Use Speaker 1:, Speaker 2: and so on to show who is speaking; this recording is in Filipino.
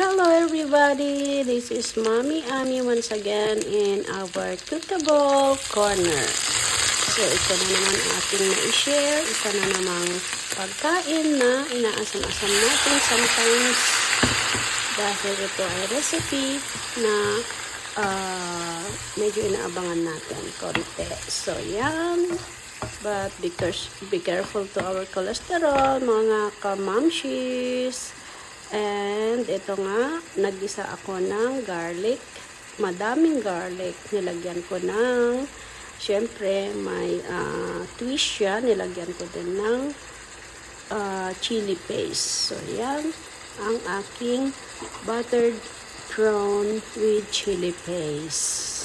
Speaker 1: Hello everybody, this is Mommy Ami once again in our Cookable Corner. So ito na naman ating na-share, isa na namang pagkain na inaasam-asam natin sometimes dahil ito ay recipe na medyo inaabangan natin konti. So yan, but be careful to our cholesterol mga kamamshis. And ito nga, nagisa ako ng garlic. Madaming garlic. Nilagyan ko ng, syempre, may twist siya. Nilagyan ko din ng chili paste. So, yan ang aking buttered prawn with chili paste.